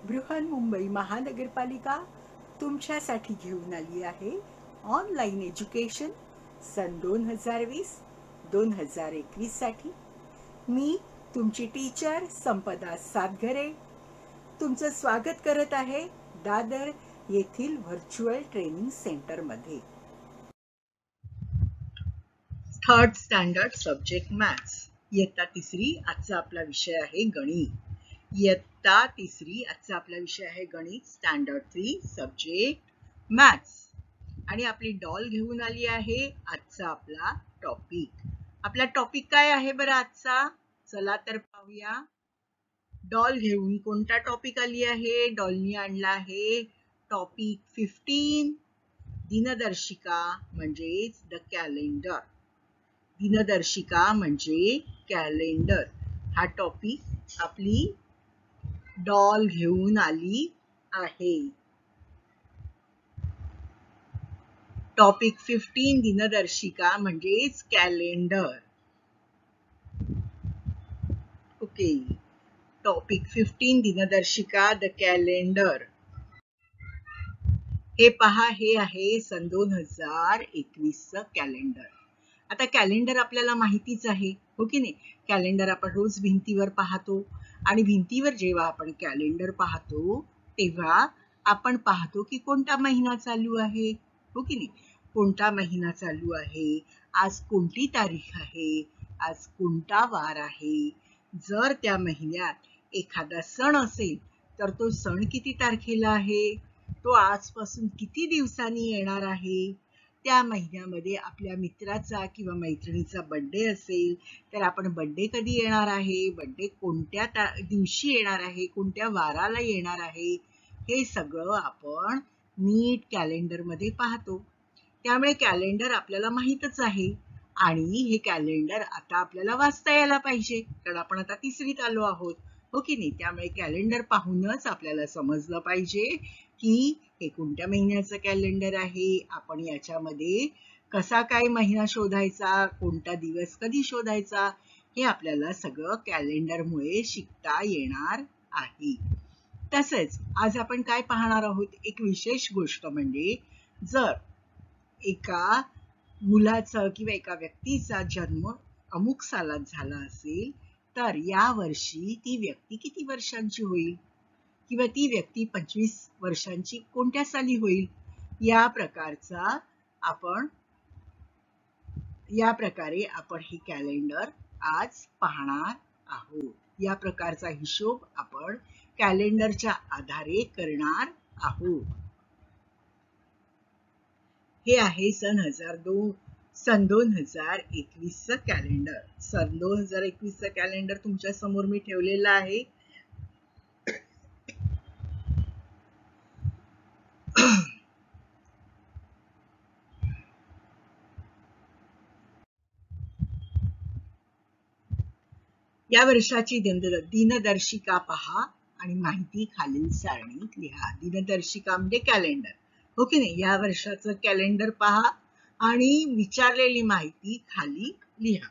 बृहन्मुंबई महानगरपालिका तुमच्यासाठी घेऊन आली आहे ऑनलाईन एज्युकेशन सन 2020-2021 साठी. मी तुमची टीचर संपदा सातघरे तुमचं स्वागत करत आहे दादर येथील व्हर्च्युअल ट्रेनिंग सेंटरमध्ये. थर्ड स्टँडर्ड सब्जेक्ट मॅथ्स, इयत्ता तिसरी. आजचा आपला विषय आहे गणित. इयत्ता तिसरी आजचा आपला विषय आहे गणित, स्टँडर्ड 3 सब्जेक्ट मॅथ्स. आणि आपली डॉल घेऊन आली आहे. आजचा आपला टॉपिक, आपला टॉपिक काय आहे बरं आजचा? चला तर पाहूया. डॉल घेऊन कोणता टॉपिक आली आहे? डॉलनी आणला आहे टॉपिक 15, दिनदर्शिका म्हणजेच द कॅलेंडर. दिनदर्शिका म्हणजे कॅलेंडर हा टॉपिक आपली डॉल घेऊन आली आहे. टॉपिक 15 दिनदर्शिका म्हणजेच कॅलेंडर. ओके, टॉपिक 15 दिनदर्शिका द कॅलेंडर. हे पहा, हे आहे सन 2021 कॅलेंडर. आता कॅलेंडर आपल्याला माहितीच आहे, हो की नाही? कॅलेंडर आपण रोज भिंतीवर पाहतो आणि भिंतीवर जेव्हा आपण कॅलेंडर पाहतो तेव्हा आपण पाहतो की कोणता महिना चालू आहे, हो की नाही? कोणता महिना चालू आहे, आज कोणती तारीख आहे, आज कोणता वार आहे. जर त्या महिन्यात एखादा सण असेल तर तो सण किती तारखेला आहे, तो आजपासून किती दिवसांनी येणार आहे. त्या महिन्यामध्ये आपल्या मित्राचा किंवा मैत्रिणीचा बर्थडे असेल तर आपण बर्थडे कधी येणार आहे, बर्थडे कोणत्या दिवशी येणार आहे, कोणत्या वाराला येणार आहे, हे सगळं आपण नीट कॅलेंडरमध्ये पाहतो. त्यामुळे कॅलेंडर आपल्याला माहीतच आहे आणि हे कॅलेंडर आता आपल्याला वाचता यायला पाहिजे, कारण आपण आता तिसरीत आलो आहोत, हो की नाही? त्यामुळे कॅलेंडर पाहूनच आपल्याला समजलं पाहिजे की हे कोणत्या महिन्याचं कॅलेंडर आहे, आपण याच्यामध्ये कसा काय महिना शोधायचा, कोणता दिवस कधी शोधायचा, हे आपल्याला सगळं कॅलेंडरमुळे शिकता येणार आहे. तसेच आज आपण काय पाहणार आहोत, एक विशेष गोष्ट म्हणजे जर एका मुलाचा किंवा एका व्यक्तीचा जन्म अमुक सालात झाला असेल तर या वर्षी ती व्यक्ती किती वर्षांची होईल, किंवा ती व्यक्ती 25 वर्षांची कोणत्या साली होईल. या प्रकारे आपण हे कॅलेंडर आज पाहणार आहोत. या प्रकारचा हिशोब आपण कॅलेंडरच्या आधारे करणार आहोत. हे आहे सन 2021 कॅलेंडर. सन 2021 कॅलेंडर तुमच्या समोर मी ठेवलेलं आहे. या वर्षाची दिनदर्शिका पहा आणि माहिती खालील सारणीत लिहा. दिनदर्शिका म्हणजे कॅलेंडर, हो की नाही? या वर्षाचं कॅलेंडर पहा आणि विचारलेली माहिती खाली लिहा.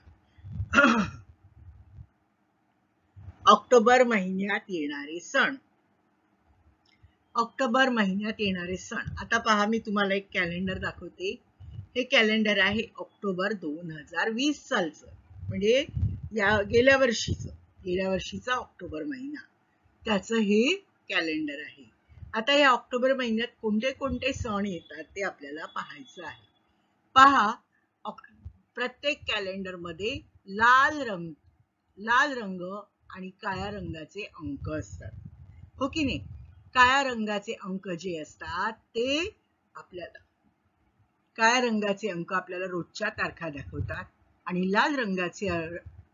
ऑक्टोबर महिन्यात येणारे सण. ऑक्टोबर महिन्यात येणारे सण. आता पहा, मी तुम्हाला एक कॅलेंडर दाखवते. हे कॅलेंडर आहे ऑक्टोबर 2020 सालचं, म्हणजे गेल्या वर्षीचा ऑक्टोबर महिना, त्याचं हे कॅलेंडर आहे. आता या ऑक्टोबर महिन्यात कोणते कोणते सण येतात ते आपल्याला पाहायचं आहे. पहा, प्रत्येक कॅलेंडर मध्ये लाल रंग आणि काळ्या रंगाचे अंक असतात, हो की नाही? काळ्या रंगाचे अंक जे असतात ते आपल्याला रोजच्या तारखा दाखवतात आणि लाल रंगाचे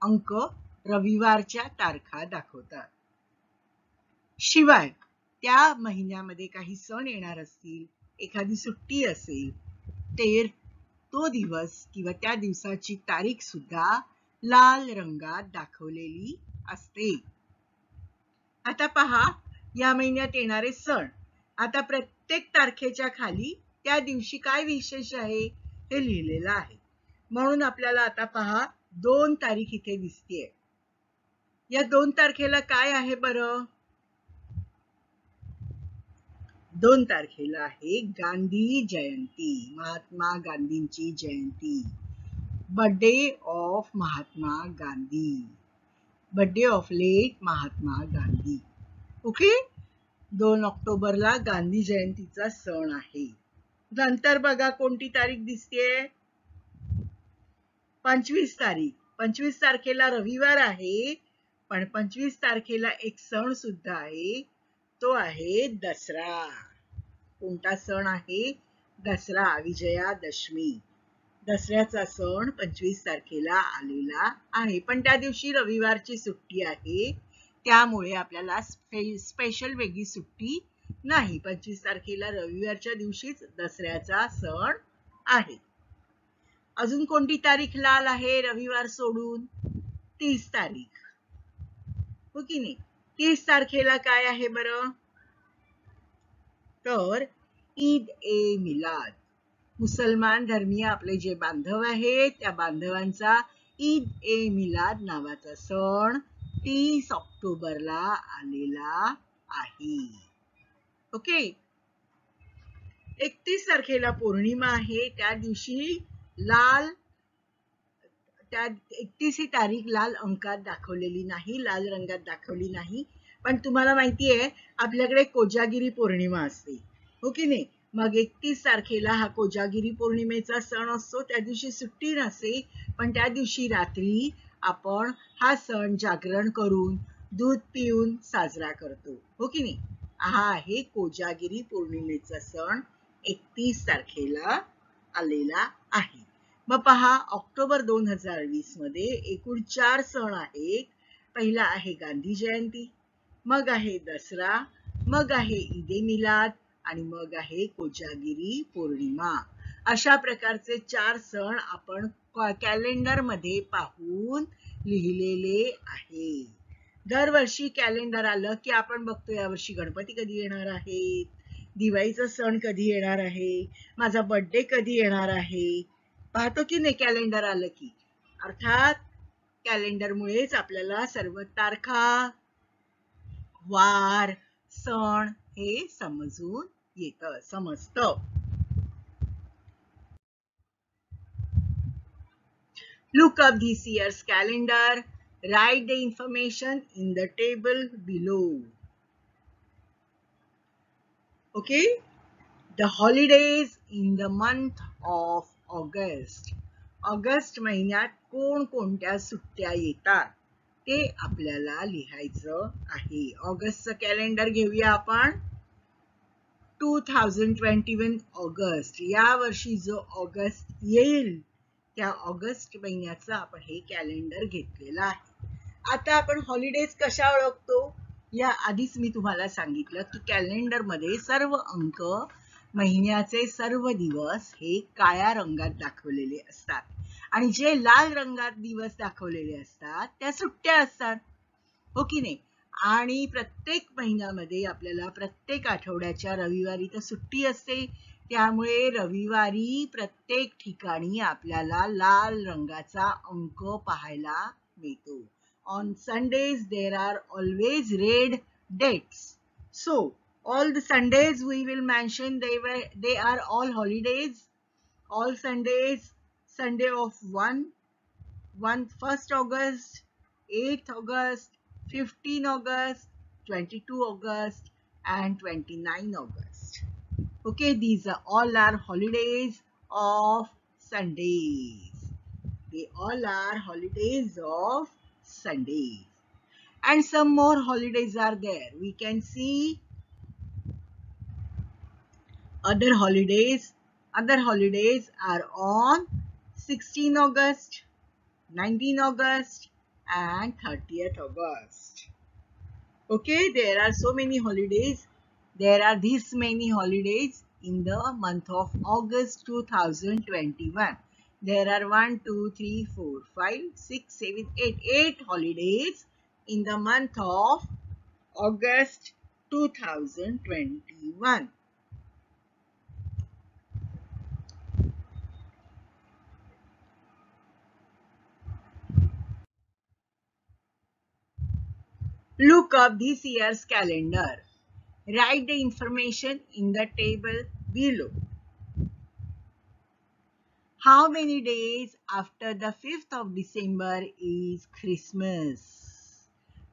अंक रविवारच्या तारखा दाखवतात. शिवाय त्या महिन्यामध्ये काही सण येणार असतील, एखादी सुट्टी असेल तर तो दिवस किंवा त्या दिवसाची तारीख सुद्धा लाल रंगात दाखवलेली असते. आता पहा, या महिन्यात येणारे सण. आता प्रत्येक तारखेच्या खाली त्या दिवशी काय विशेष आहे हे लिहिलेलं आहे. म्हणून आपल्याला आता पहा 2 तारीख इथे दिसतेय. या 2 तारखेला काय आहे बरं? 2 तारखेला आहे गांधी जयंती, महात्मा गांधींची जयंती. Birthday of Mahatma Gandhi, birthday of late Mahatma Gandhi. Okay, 2 ऑक्टोबरला गांधी जयंतीचा सण आहे. नंतर बघा कोणती तारीख दिसतेय, 25 तारीख. 25 तारखेला रविवार आहे, पण 25 तारखेला एक सण सुद्धा आहे, तो आहे दसरा. कोणता सण आहे? दसरा, विजयादशमी. दसऱ्याचा सण 25 तारखेला आलेला आहे, पण त्या दिवशी रविवारची सुट्टी आहे, त्यामुळे आपल्याला स्पेशल वेगळी सुट्टी नाही. 25 तारखेला रविवारच्या दिवशीच दसऱ्याचा सण आहे. अजून कोणती तारीख लाल आहे रविवार सोडून? 30 तारीख. हो की नाही? 30 तारखेला काय आहे बरं? तर ईद ए मिलाद. मुसलमान धर्मीय आपले जे बांधव आहेत त्या बांधवांचा ईद ए मिलाद नावाचा सण 30 ऑक्टोबरला आलेला आहे. ओके, 31 तारखेला पौर्णिमा आहे, त्या दिवशी लाल, त्या 31 ही तारीख लाल अंकात दाखवलेली नाही, लाल रंगात दाखवली नाही, पण तुम्हाला माहिती आहे आपल्याकडे कोजागिरी पौर्णिमा असते, हो की नाही? मग 31 तारखेला हा कोजागिरी पौर्णिमेचा सण असतो, त्या दिवशी सुट्टी नसते, पण त्या दिवशी रात्री आपण हा सण जागरण करून दूध पिऊन साजरा करतो, हो की नाही? हा आहे कोजागिरी पौर्णिमेचा सण 31 तारखेला आलेला आहे. मग पहा, ऑक्टोबर 2020 मध्ये एकूण 4 सण आहेत. पहिला आहे गांधी जयंती, मग आहे दसरा, मग आहे ईद ए मिलाद आणि मग आहे कोजागिरी पौर्णिमा. अशा प्रकारचे 4 सण आपण कॅलेंडर मध्ये पाहून लिहिलेले आहे. दरवर्षी कॅलेंडर आलं की आपण बघतो यावर्षी गणपती कधी येणार आहेत, दिवाळीचा सण कधी येणार आहे, माझा बर्थडे कधी येणार आहे, पाहतो की नाही कॅलेंडर आलं की? अर्थात कॅलेंडरमुळेच आपल्याला सर्व तारखा, वार, सण हे समजून येतं, समजतं. Look up this year's calendar. Write the information in the table below. Okay? The holidays in the month of August. August महिन्यात कोणकोणत्या सुट्ट्या येतात ते आपल्याला लिहायचं आहे. ऑगस्टचं कॅलेंडर घेऊया आपण. 2021 ऑगस्ट, या वर्षी जो ऑगस्ट येईल त्या ऑगस्ट महिन्याचं आपण हे कॅलेंडर घेतलेलं आहे. आता आपण हॉलिडेज कशा ओळखतो? या आधीच मी तुम्हाला सांगितलं की कॅलेंडर मध्ये सर्व अंक, महिन्याचे सर्व दिवस हे काळ्या रंगात दाखवलेले असतात आणि जे लाल रंगात दिवस दाखवलेले असतात त्या सुट्ट्या असतात, हो की नाही? आणि प्रत्येक महिन्यामध्ये आपल्याला प्रत्येक आठवड्याच्या रविवारी तर सुट्टी असते, त्यामुळे रविवारी प्रत्येक ठिकाणी आपल्याला लाल रंगाचा अंक पाहायला मिळतो. On Sundays there are always red dates. So all the Sundays we will mention they are all holidays. All Sundays, Sunday of 1st August, 8th August, 15 August, 22 August and 29 August. Okay, these are all our holidays of Sundays. They all are holidays of Sundays. And some more holidays are there. We can see other holidays. Other holidays are on 16 August, 19 August and 30th August. Okay, there are so many holidays. There are this many holidays in the month of August 2021. There are 1, 2, 3, 4, 5, 6, 7, 8 holidays in the month of August 2021. Look up this year's calendar. Write the information in the table below. How many days after the 5th of December is Christmas?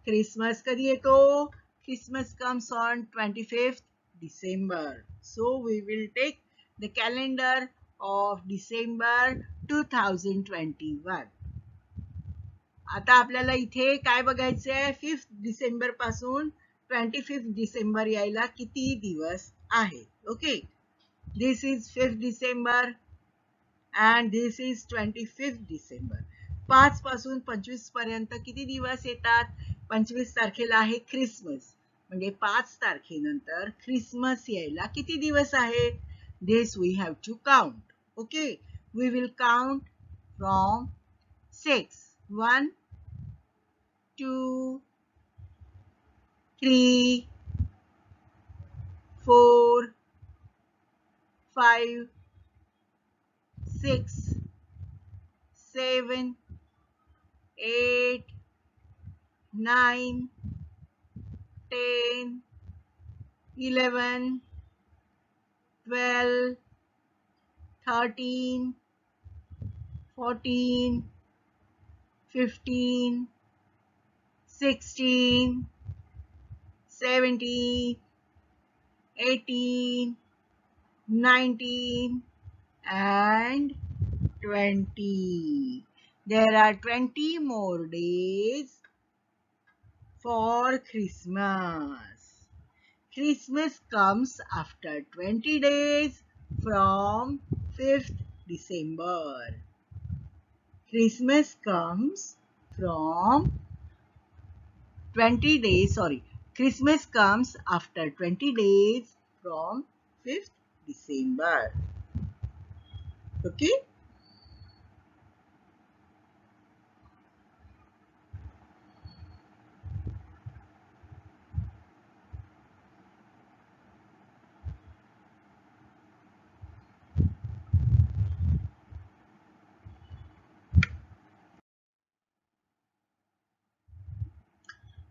Christmas कधी येतो? Christmas comes on 25th December. So we will take the calendar of December 2021. आता आपल्याला इथे काय बघायचं आहे? 5th December पासून 25th December यायला किती दिवस आहेत? Okay, this is 5th December and this is 25th December. 5 पासून 25 पर्यंत किती दिवस येतात? 25 तारखेला आहे ख्रिसमस, म्हणजे 5 तारखेनंतर ख्रिसमस यायला किती दिवस आहेत? This we have to count. Okay, we will count from 6. 1, 2, 3, 4, 5, 6, 7, 8, 9, 10, 11, 12, 13, 14, 15, 16, 17, 18, 19, and 20. There are 20 more days for Christmas. Christmas comes after 20 days from 5th December. Christmas comes from 20 days, Christmas comes after 20 days from 5th December. Okay?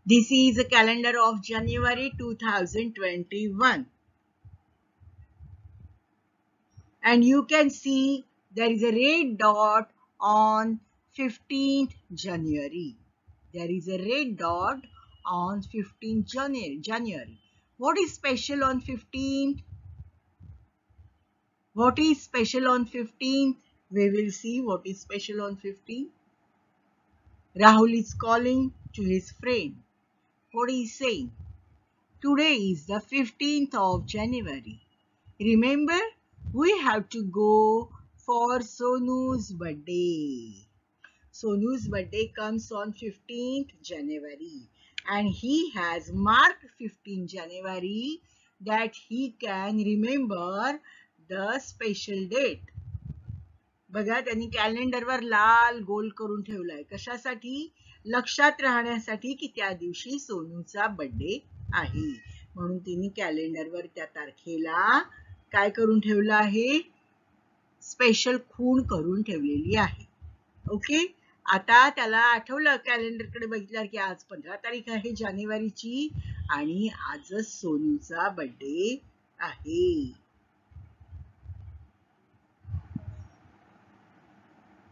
This is a calendar of January 2021. And you can see there is a red dot on 15th January. There is a red dot on 15th January. What is special on 15th? What is special on 15th? We will see what is special on 15th. Rahul is calling to his friend. What is he saying? Today is the 15th of January. Remember, we have to go for Sonu's birthday. Sonu's birthday comes on 15th January and he has marked 15th January that he can remember the special date. बघा, त्यांनी कॅलेंडरवर लाल गोल करून ठेवलाय. कशासाठी? लक्षात राहण्यासाठी की त्या दिवशी सोनूचा बर्थडे आहे. म्हणून त्यांनी कॅलेंडरवर त्या तारखेला काय करून ठेवलं आहे? स्पेशल खूण करून ठेवलेली आहे. ओके, आता त्याला आठवलं, कॅलेंडरकडे बघितलं की आज 15 तारीख आहे जानेवारीची आणि आजच सोनूचा बर्थडे आहे.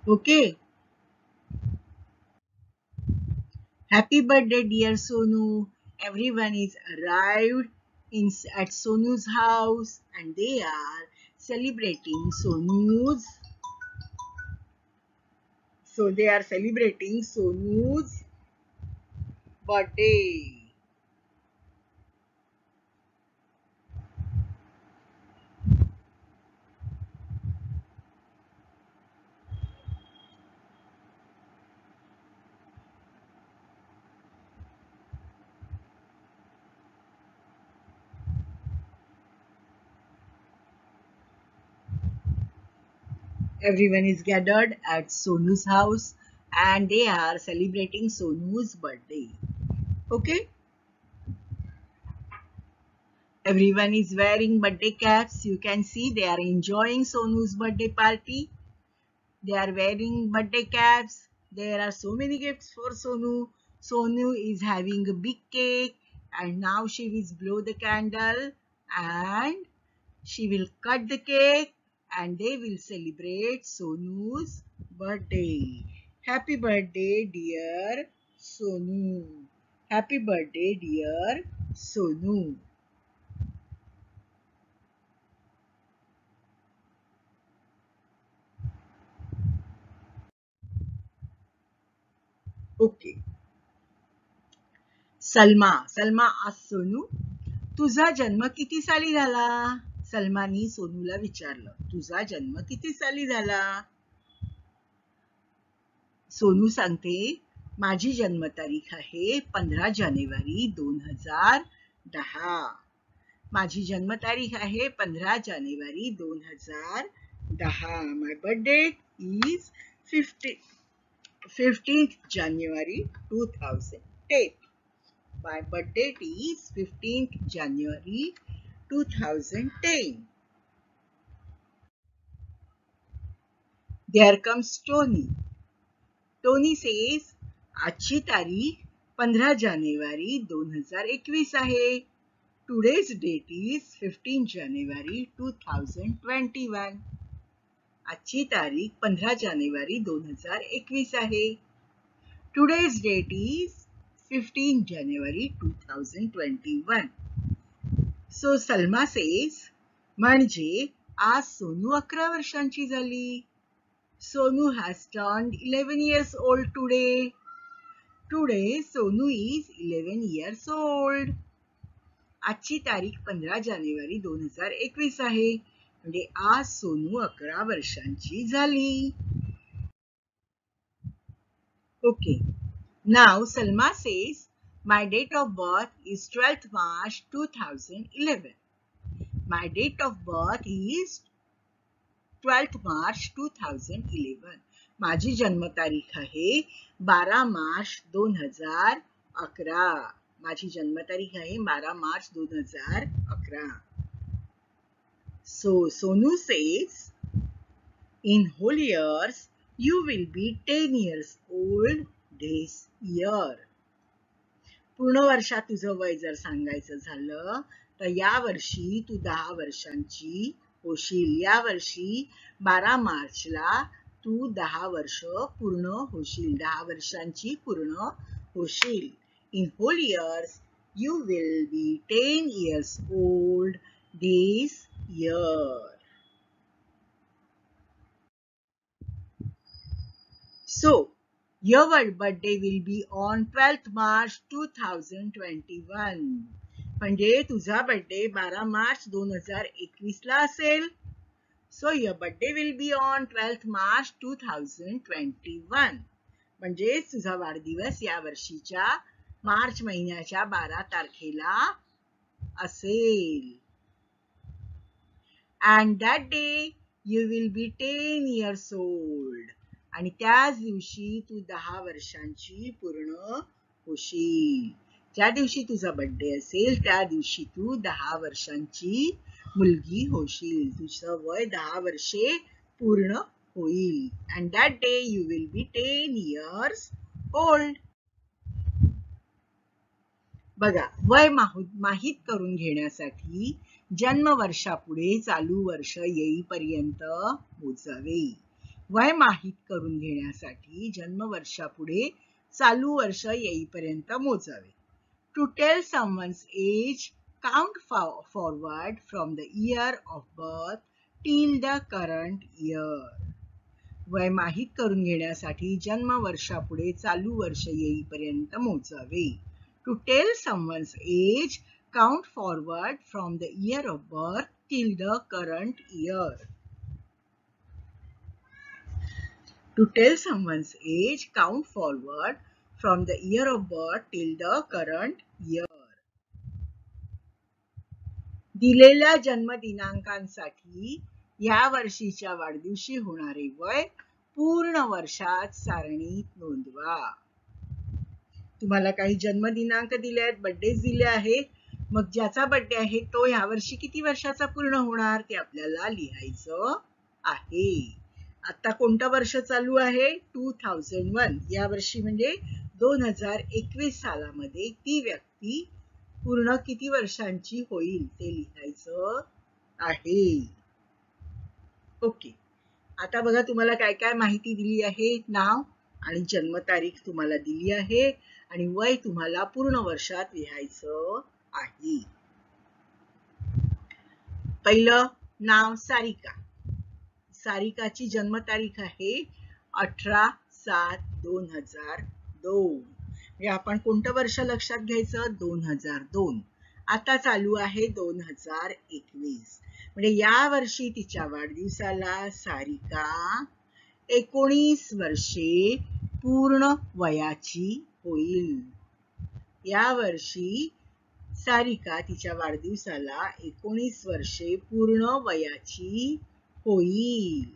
Okay, happy birthday dear Sonu. Everyone is arrived at Sonu's house and they are celebrating Sonu's birthday. Everyone is gathered at Sonu's house and they are celebrating Sonu's birthday. Okay? Everyone is wearing birthday caps. You can see they are enjoying Sonu's birthday party. They are wearing birthday caps. There are so many gifts for Sonu. Sonu is having a big cake And now she will blow the candle and she will cut the cake and they will celebrate Sonu's birthday. Happy birthday, dear Sonu. Happy birthday, dear Sonu. Okay. Salma आज सोनू तुझा जन्म किती साली झाला? सलमानी सोनूला विचारलं, तुझा जन्म किती साली झाला? सोनू सांगते, माझी जन्मतारीख आहे 15 जानेवारी 2010. माझी जन्मतारीख आहे 15 जानेवारी 2010. My birth date is 15th January 2010. My birth date is 15th January 2010. There comes Tony. Tony says, आजची तारीख 15 जानेवारी 2021 आहे. Today's date is 15 January 2021. आजची तारीख 15 जानेवारी 2021 आहे. Today's date is 15 January 2021. So Salma says, म्हणजे आज सोनू 11 वर्षांची झाली. Sonu has turned 11 years old today. Today Sonu is 11 years old. आजची तारीख 15 जानेवारी 2021 आहे. म्हणजे आज सोनू 11 वर्षांची झाली. Okay. Now Salma says, my date of birth is 12th March 2011. My date of birth is 12th March 2011. माझी जन्मतारीख आहे 12 मार्च 2011. माझी जन्मतारीख आहे 12 March 2011. So Sonu says, in whole years you will be 10 years old this year. पूर्ण वर्षात तुझं वय जर सांगायचं झालं तर या वर्षी तू 10 वर्षांची होशील. या वर्षी 12 मार्चला तू 10 वर्ष पूर्ण होशील. 10 वर्षांची पूर्ण होशील. In whole years you will be 10 years old this year. So your birthday will be on 12th March 2021. म्हणजे तुझा बर्थडे 12 मार्च 2021 ला असेल. So your birthday will be on 12th March 2021. म्हणजे तुझा वाढदिवस या वर्षीच्या मार्च महिन्याच्या 12 तारखेला असेल. And that day you will be 10 years old. आणि त्याच दिवशी तू 10 वर्षांची पूर्ण होशील. ज्या दिवशी तुझा बर्थडे असेल त्या दिवशी तू 10 वर्षांची मुलगी होशील. तुझं वय 10 वर्षे पूर्ण होईल. And that day you will be 10 years old. बघा, वय माहित करून घेण्यासाठी जन्म वर्षापुढे चालू वर्ष येईपर्यंत मोजावे. वय माहित करून घेण्यासाठी जन्म वर्षापुढे चालू वर्ष येईपर्यंत मोजावे. To tell someone's age, count forward from the year of birth till the current year. वय माहित करून घेण्यासाठी जन्म वर्षापुढे चालू वर्ष येईपर्यंत मोजावे. To tell someone's age, count forward from the year of birth till the current year. To tell someone's age, count forward from the year of birth till the current year. दिलेल्या जन्मदिनांकांसाठी या वर्षीच्या वाढदिवशी होणारे वय पूर्ण वर्षात सारणीत नोंदवा. तुम्हाला काही जन्मदिनांक दिले आहेत, बर्थडे दिले आहेत. मग ज्याचा बर्थडे आहे तो या वर्षी किती वर्षाचा पूर्ण होणार ते आपल्याला लिहायचं आहे. आता कोणतं वर्ष चालू आहे? 2001. या वर्षी म्हणजे 2021 सालामध्ये ती व्यक्ती पूर्ण किती वर्षांची होईल ते लिहायचं आहे. ओके, आता बघा तुम्हाला काय काय माहिती दिली आहे. नाव आणि जन्मतारीख तुम्हाला दिली आहे आणि वय तुम्हाला पूर्ण वर्षात लिहायचं आहे. पहिलं नाव सारिका. सारिकाची जन्मतारीख आहे 18/7/2002. म्हणजे आपण कोणतं वर्ष लक्षात घ्यायचं? 2002. आता चालू आहे 2021. म्हणजे या वर्षी तिच्या वाढदिवसाला सारिका 19 वर्षे पूर्ण वयाची होईल. या वर्षी सारिका तिच्या वाढदिवसाला 19 वर्षे पूर्ण वयाची होईल.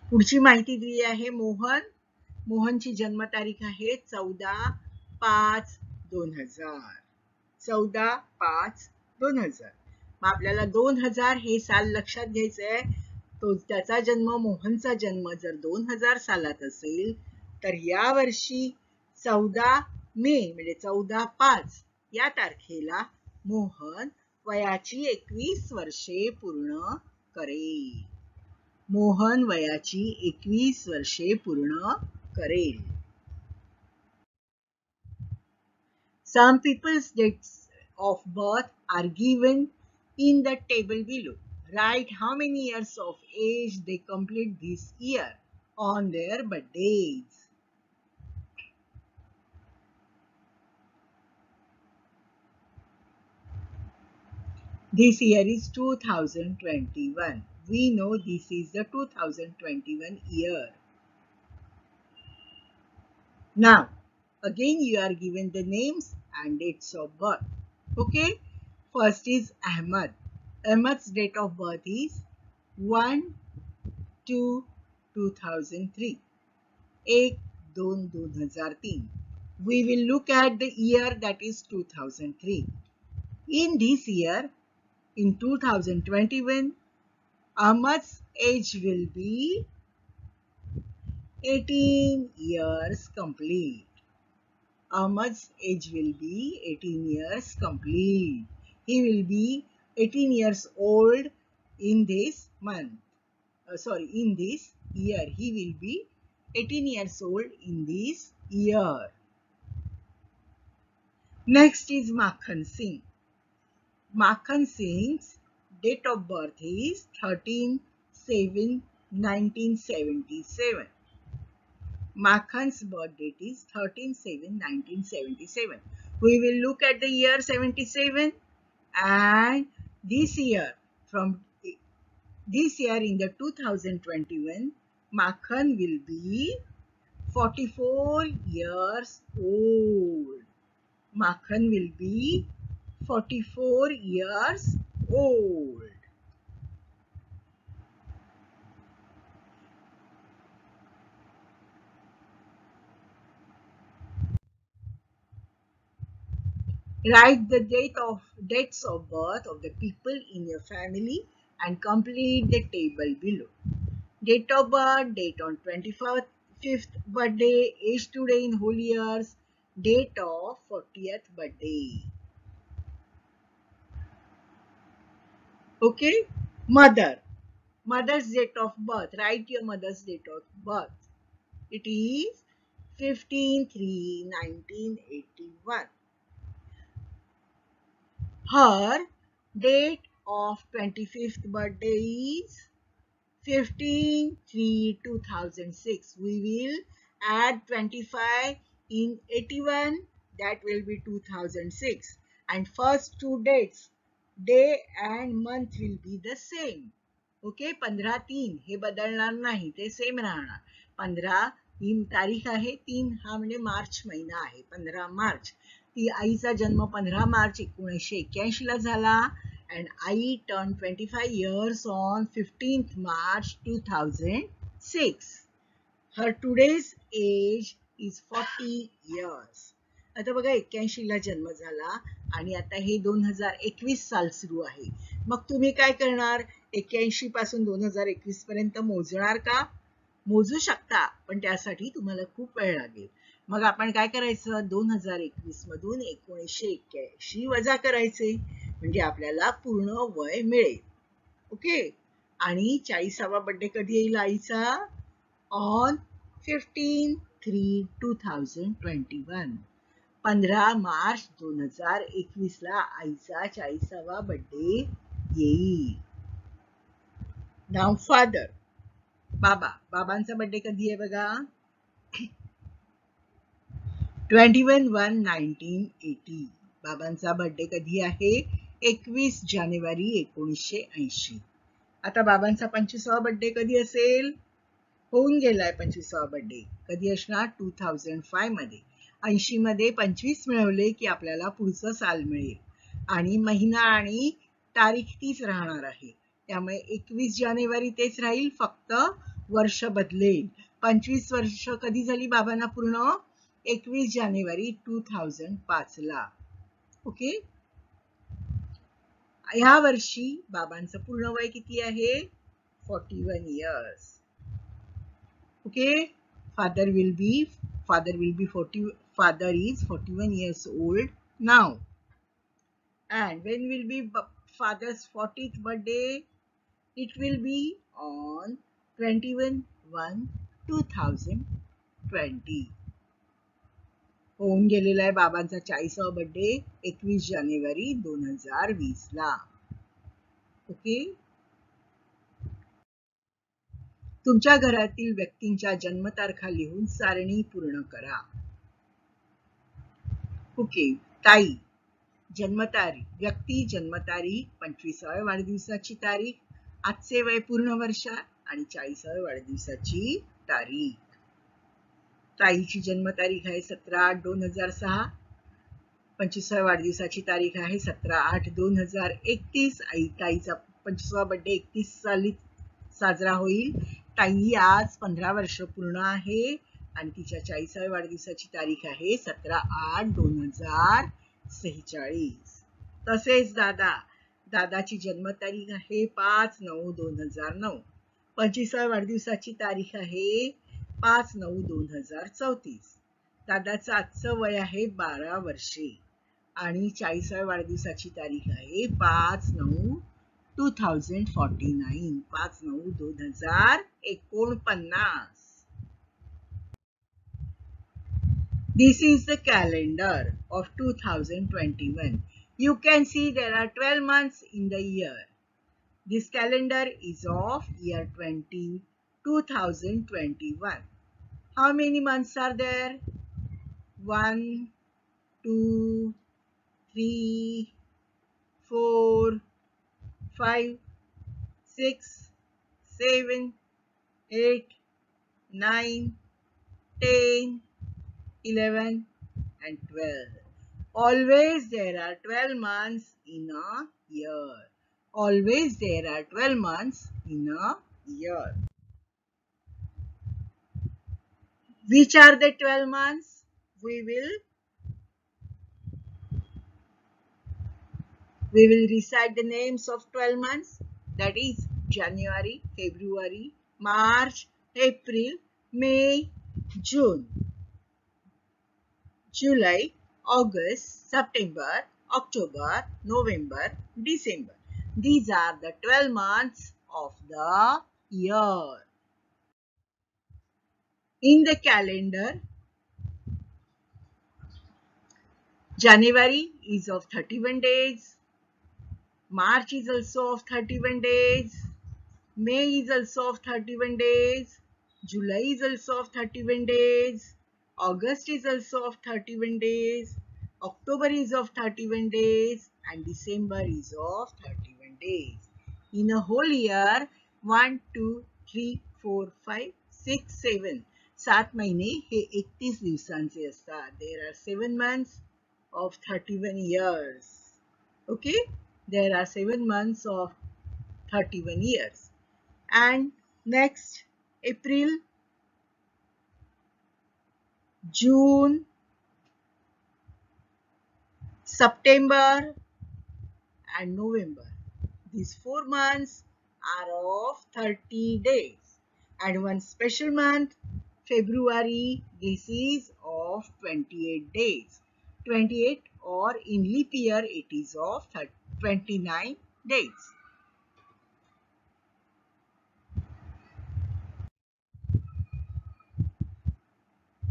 पुढची माहिती दिली आहे मोहन. मोहनची जन्मतारीख आहे 14/5/2000. 14/5/2000. मग आपल्याला 2000 हे साल लक्षात घ्यायचंय. तो त्याचा जन्म, मोहनचा जन्म जर 2000 सालात असेल तर या वर्षी 14 मे म्हणजे 14/5 या तारखेला मोहन वयाची 21 वर्षे पूर्ण करेल. मोहन वयाची 21 वर्षे पूर्ण करेल. Some people's dates of birth are given in the table below. Write how many years of age they complete this year on their birthdays. This year is 2021. We know this is the 2021 year. Now, again you are given the names and dates of birth. Okay, first is Ahmad. Ahmad's date of birth is 1/2/2003. 1/2/2003. We will look at the year that is 2003. In this year, in 2021, Ahmad's age will be 18 years complete. Ahmad's age will be 18 years complete. He will be 18 years old in this month. In this year. He will be 18 years old in this year. Next is Makhan Singh. Makhan Singh's date of birth is 13/7/1977. Makhan's birth date is 13/7/1977. We will look at the year 77 and this year. From this year in the 2021, Makhan will be 44 years old. Makhan will be 44 years old. Write the dates of birth of the people in your family and complete the table below. Date of birth, date on 25th birthday, age today in whole years, date of 40th birthday. Okay, mother's date of birth. Write your mother's date of birth. It is 15/3/1981. Her date of 25th birthday is 15/3/2006. We will add 25 in 81, that will be 2006. And first two dates, day and month will be the same. Okay, 15/3 हे बदलणार नाही, ते same राहणार. 15 ही तारीख आहे, 3 हा म्हणजे मार्च महिना आहे, 15 मार्च. ती आईचा जन्म 15 मार्च 1981 ला झाला. And I turned 25 years on 15th March 2006. Her today's age is 40 years. आता बघा 81 ला जन्म झाला आणि आता हे 2021 साल सुरू आहे. मग तुम्ही काय करणार? 81 पासून 2021 पर्यंत मोजणार का? मोजू शकता, पण त्यासाठी तुम्हाला खूप वेळ लागेल. मग आपण काय करायचं, 2021 मधून 1981 वजा करायचे, म्हणजे आपल्याला पूर्ण वय मिळेल. ओके. आणि 40वा बर्थडे कधी येईल आईचा, ऑन 15/3/2021. 15 मार्च 2021 ला आईचा 40वा बर्थडे येईल. नाव फादर, बाबांचा बर्थडे कधी आहे बघा, 21/1/1980. बाबांचा बर्थडे कधी आहे, 21 जानेवारी 1980. आता बाबांचा 25वा बर्थडे कधी असेल, होऊन गेलाय 25वा बर्थडे, कधी असणार, 2005 मध्ये. 80 मध्ये 25 मिळवले की आपल्याला पुढचं साल मिळेल आणि महिना आणि तारीख तीच राहणार आहे. त्यामुळे 21 जानेवारी तेच राहील, फक्त वर्ष बदलेल. 25 वर्ष कधी झाली बाबांना पूर्ण, 21 जानेवारी 2005 ला. ओके. ह्या वर्षी बाबांचं पूर्ण वय किती आहे, 41 years. Okay. Father is 41 years old now. And when will be father's 40th birthday? It will be on 21/1/2020. होऊन गेलेला आहे बाबांचा 40वा बर्थडे 21 जानेवारी 2020 ला. ओके. तुमच्या घरातील व्यक्तींच्या जन्मतारखा लिहून सारणी पूर्ण करा. ओके. ताई, जन्मतारीख, व्यक्ती, जन्मतारीख, 25व्या वाढदिवसाची तारीख, आजचे वय पूर्ण वर्षात आणि 40व्या वाढदिवसाची तारीख. ताईची जन्मतारीख आहे 17/8/2006. 25व्या वाढदिवसाची तारीख आहे 17/8/2031. ताईचा 25वा बर्थडे 31 साली साजरा होईल. ताई आज 15 वर्ष पूर्ण आहे आणि तिच्या 40व्या वाढदिवसाची तारीख आहे 17/8/2046. तसेच दादाची जन्मतारीख आहे 5/9/2009. 25व्या वाढदिवसाची तारीख आहे 5/9/2034. दादाचं आजचं वय आहे 12 वर्षे आणि 40व्या वाढदिवसाची तारीख आहे 5/9/2049. 5/9/2049. This is the calendar of 2021. You can see there are 12 months in the year. This calendar is of year 2021. How many months are there? 1, 2, 3, 4, 5, 6, 7, 8, 9, 10, 11 and 12. Always there are 12 months in a year. Always there are 12 months in a year. Which are the 12 months? We will recite the names of 12 months. That is January, February, March, April, May, June, July, August, September, October, November, December. These are the 12 months of the year. In the calendar, January is of 31 days, March is also of 31 days, May is also of 31 days, July is also of 31 days, August is also of 31 days, October is of 31 days, and December is of 31 days. In a whole year, 1, 2, 3, 4, 5, 6, 7. 7 महिने हे 31 दिवसांचे असतात. There are 7 months of 31 years. Okay? There are 7 months of 31 years. And next, April, June, September and November. These 4 months are of 30 days. And one special month, February, this is of 28 days. 28, or in leap year it is of 29 days.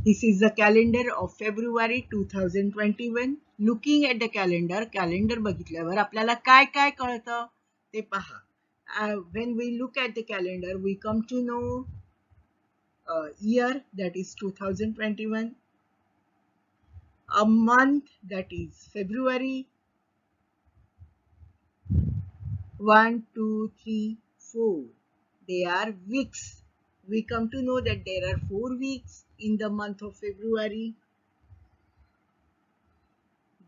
This is the calendar of February 2021. Looking at the calendar बघितल्यावर आपल्याला काय काय कळतं ते पहा. When we look at the calendar, we come to know year, that is 2021, a month, that is February, 1, 2, 3, 4. They are weeks. We come to know that there are 4 weeks in the month of February.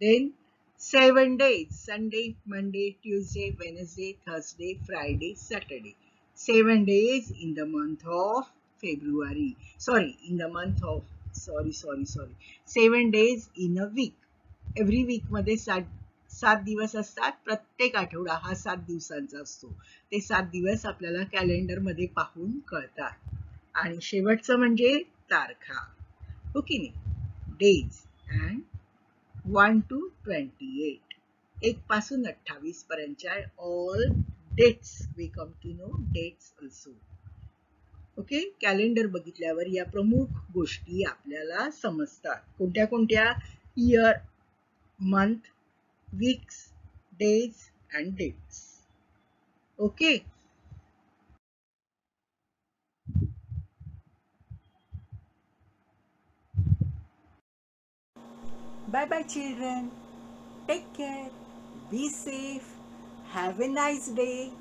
Then 7 days: Sunday, Monday, Tuesday, Wednesday, Thursday, Friday, Saturday. 7 days in the month of February. In the month of 7 days in a week. Every week मध्ये 7 दिवस असतात. प्रत्येक आठवडा हा 7 दिवसांचा असतो. ते 7 दिवस आपल्याला कॅलेंडर मध्ये पाहून कळतात. आणि शेवटचं म्हणजे तारखा. हो की नाही? डेज. And 1 to 28. 1 पासून 28 पर्यंतच्या all dates. We come to know dates also. Okay, calendar बघितल्यावर या प्रमुख गोष्टी आपल्याला समजतात. कोणत्या कोणत्या? Year, month, weeks, days and dates. Okay. Bye bye, children. Take care. Be safe. Have a nice day.